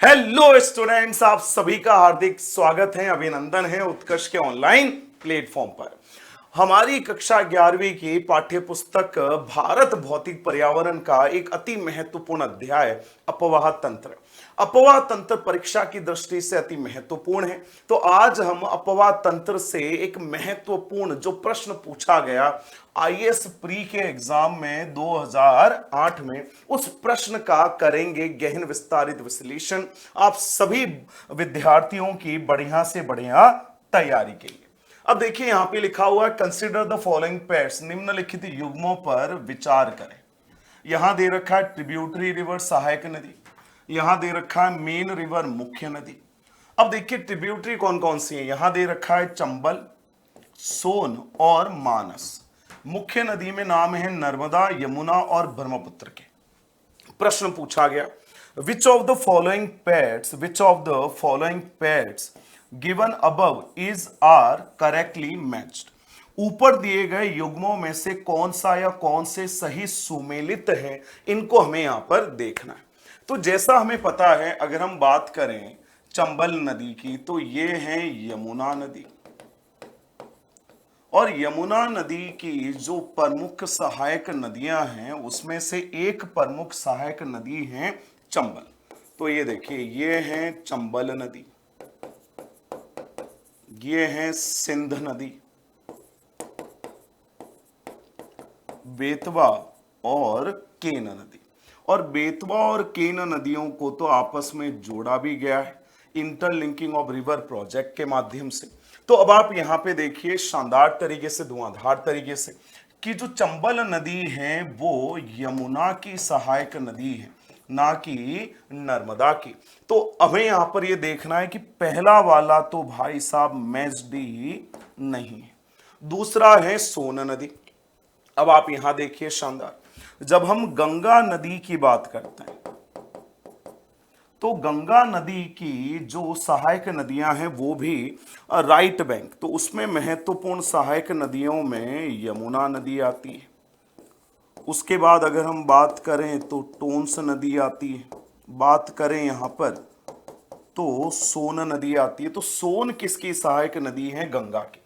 Hello students, आप सभी का हार्दिक स्वागत है, अभिनंदन है उत्कर्ष के ऑनलाइन प्लेटफॉर्म पर। हमारी कक्षा 11वीं की पाठ्य पुस्तक भारत भौतिक पर्यावरण का एक अति महत्वपूर्ण अध्याय अपवाह तंत्र। अपवाह तंत्र परीक्षा की दृष्टि से अति महत्वपूर्ण है। तो आज हम अपवाह तंत्र से एक महत्वपूर्ण जो प्रश्न पूछा गया आईएएस प्री के एग्जाम में 2008 में, उस प्रश्न का करेंगे गहन विस्तारित विश्लेषण आप सभी विद्यार्थियों की बढ़िया से बढ़िया तैयारी के लिए। अब देखिए यहां पे लिखा हुआ है कंसीडर द फॉलोइंग पेयर्स, निम्नलिखित युग्मों पर विचार करें। यहां दे रखा है ट्रिब्यूटरी रिवर सहायक नदी, यहां दे रखा है मेन रिवर मुख्य नदी। अब देखिए ट्रिब्यूटरी कौन कौन सी है, यहां दे रखा है चंबल, सोन और मानस। मुख्य नदी में नाम है नर्मदा, यमुना और ब्रह्मपुत्र के। प्रश्न पूछा गया which of the following pairs given above is are correctly matched. ऊपर दिए गए युग्मों में से कौन सा या कौन से सही सुमेलित हैं, इनको हमें यहां पर देखना है। तो जैसा हमें पता है, अगर हम बात करें चंबल नदी की तो ये है यमुना नदी, और यमुना नदी की जो प्रमुख सहायक नदियां हैं उसमें से एक प्रमुख सहायक नदी है चंबल। तो ये देखिए, ये है चंबल नदी, ये है सिंध नदी, बेतवा और केन नदी। और बेतवा और केन नदियों को तो आपस में जोड़ा भी गया है इंटरलिंकिंग ऑफ रिवर प्रोजेक्ट के माध्यम से। तो अब आप यहां पे देखिए शानदार तरीके से, धुआंधार तरीके से, कि जो चंबल नदी है वो यमुना की सहायक नदी है, ना कि नर्मदा की। तो हमें यहां पर यह देखना है कि पहला वाला तो भाई साहब मैच्ड ही नहीं है। दूसरा है सोन नदी। अब आप यहां देखिए शानदार, जब हम गंगा नदी की बात करते हैं तो गंगा नदी की जो सहायक नदियां हैं वो भी राइट बैंक, तो उसमें महत्वपूर्ण सहायक नदियों में यमुना नदी आती है। उसके बाद अगर हम बात करें तो टोंस नदी आती है, बात करें यहां पर तो सोन नदी आती है। तो सोन किसकी सहायक नदी है? गंगा की।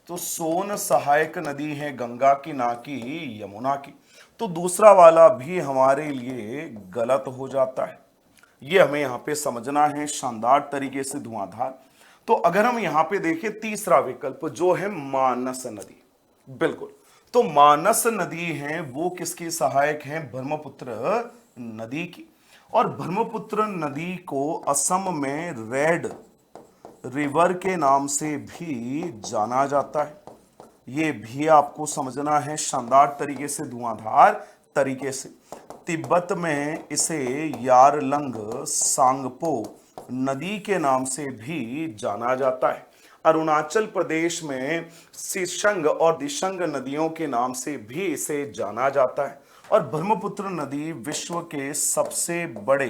तो सोन सहायक नदी है गंगा की, ना कि यमुना की। तो दूसरा वाला भी हमारे लिए गलत हो जाता है, ये हमें यहां पे समझना है शानदार तरीके से, धुआंधार। तो अगर हम यहां पे देखें तीसरा विकल्प जो है मानस नदी, बिल्कुल, तो मानस नदी है वो किसकी सहायक है? ब्रह्मपुत्र नदी की। और ब्रह्मपुत्र नदी को असम में रेड रिवर के नाम से भी जाना जाता है, ये भी आपको समझना है शानदार तरीके से, धुआंधार तरीके से। तिब्बत में इसे यारलंग सांगपो नदी के नाम से भी जाना जाता है। अरुणाचल प्रदेश में सिशंग और दिशंग नदियों के नाम से भी इसे जाना जाता है। और ब्रह्मपुत्र नदी विश्व के सबसे बड़े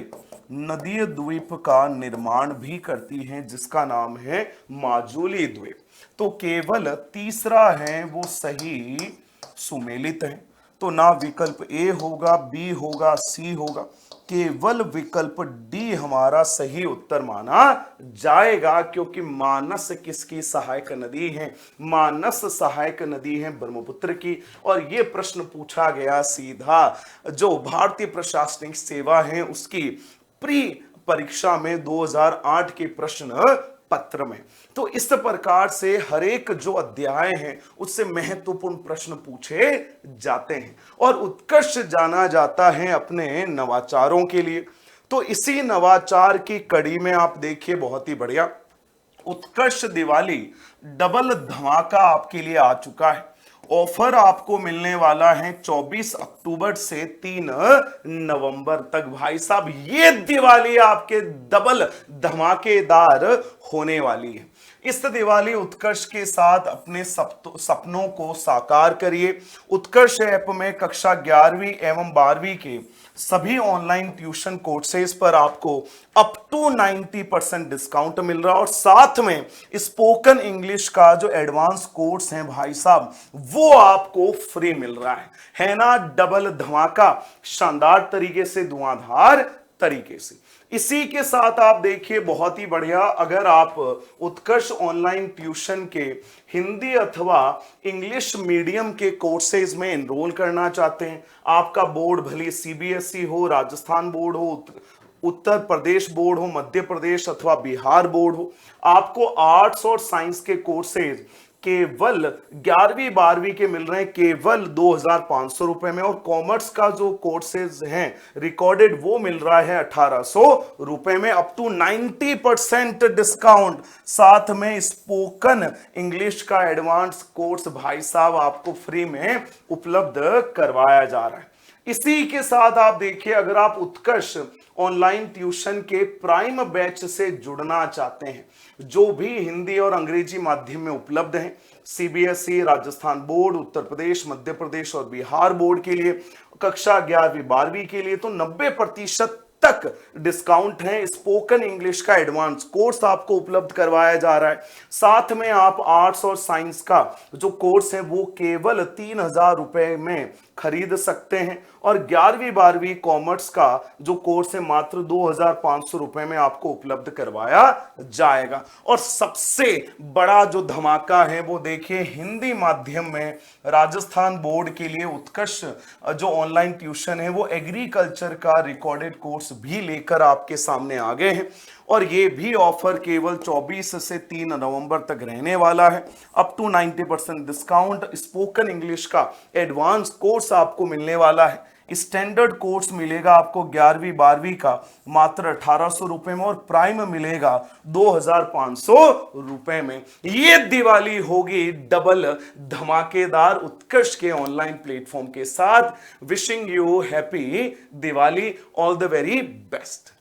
नदीय द्वीप का निर्माण भी करती है, जिसका नाम है माजुली द्वीप। तो केवल तीसरा है वो सही सुमेलित है। तो ना विकल्प ए होगा, बी होगा, सी होगा, केवल विकल्प डी हमारा सही उत्तर माना जाएगा, क्योंकि मानस किसकी सहायक नदी है? मानस सहायक नदी है ब्रह्मपुत्र की। और यह प्रश्न पूछा गया सीधा जो भारतीय प्रशासनिक सेवा है उसकी प्री परीक्षा में 2008 के प्रश्न पत्र में। तो इस प्रकार से हर एक जो अध्याय है उससे महत्वपूर्ण प्रश्न पूछे जाते हैं, और उत्कर्ष जाना जाता है अपने नवाचारों के लिए। तो इसी नवाचार की कड़ी में आप देखिए, बहुत ही बढ़िया उत्कर्ष दिवाली डबल धमाका आपके लिए आ चुका है। ऑफर आपको मिलने वाला है 24 अक्टूबर से 3 नवंबर तक। भाई साहब ये दिवाली आपके डबल धमाकेदार होने वाली है। इस दिवाली उत्कर्ष के साथ अपने सपनों को साकार करिए। उत्कर्ष ऐप में कक्षा 11वीं एवं 12वीं के सभी ऑनलाइन ट्यूशन कोर्सेज पर आपको अप टू 90% डिस्काउंट मिल रहा है, और साथ में स्पोकन इंग्लिश का जो एडवांस कोर्स है भाई साहब वो आपको फ्री मिल रहा है ना? डबल धमाका, शानदार तरीके से, धुआंधार तरीके से। इसी के साथ आप देखिए बहुत ही बढ़िया, अगर आप उत्कर्ष ऑनलाइन ट्यूशन के हिंदी अथवा इंग्लिश मीडियम के कोर्सेज में एनरोल करना चाहते हैं, आपका बोर्ड भले सीबीएसई हो, राजस्थान बोर्ड हो, उत्तर प्रदेश बोर्ड हो, मध्य प्रदेश अथवा बिहार बोर्ड हो, आपको आर्ट्स और साइंस के कोर्सेज केवल 11वीं 12वीं के मिल रहे हैं केवल 2,500 रुपए में, और कॉमर्स का जो कोर्सेज हैं रिकॉर्डेड वो मिल रहा है 1,800 रुपए में, अप टू 90% डिस्काउंट। साथ में स्पोकन इंग्लिश का एडवांस कोर्स भाई साहब आपको फ्री में उपलब्ध करवाया जा रहा है। इसी के साथ आप देखिए, अगर आप उत्कर्ष ऑनलाइन ट्यूशन के प्राइम बैच से जुड़ना चाहते हैं, जो भी हिंदी और अंग्रेजी माध्यम में उपलब्ध हैं, सीबीएसई, राजस्थान बोर्ड, उत्तर प्रदेश, मध्य प्रदेश और बिहार बोर्ड के लिए, कक्षा 11वीं 12वीं के लिए तो 90% तक डिस्काउंट है। स्पोकन इंग्लिश का एडवांस कोर्स आपको उपलब्ध करवाया जा रहा है। साथ में आप आर्ट्स और साइंस का जो कोर्स है वो केवल 3,000 रुपए में खरीद सकते हैं, और 11वीं 12वीं कॉमर्स का जो कोर्स है मात्र 2,500 रुपए में आपको उपलब्ध करवाया जाएगा। और सबसे बड़ा जो धमाका है वो देखिए, हिंदी माध्यम में राजस्थान बोर्ड के लिए उत्कर्ष जो ऑनलाइन ट्यूशन है वो एग्रीकल्चर का रिकॉर्डेड कोर्स भी लेकर आपके सामने आ गए हैं, और ये भी ऑफर केवल 24 से 3 नवंबर तक रहने वाला है। Up to 90% discount. Spoken English का एडवांस कोर्स आपको मिलने वाला है। स्टैंडर्ड कोर्स मिलेगा आपको 11वीं 12वीं का मात्र 1,800 रुपए में, और प्राइम मिलेगा 2,500 रुपए में। ये दिवाली होगी डबल धमाकेदार उत्कर्ष के ऑनलाइन प्लेटफॉर्म के साथ। Wishing you happy Diwali, all the very best.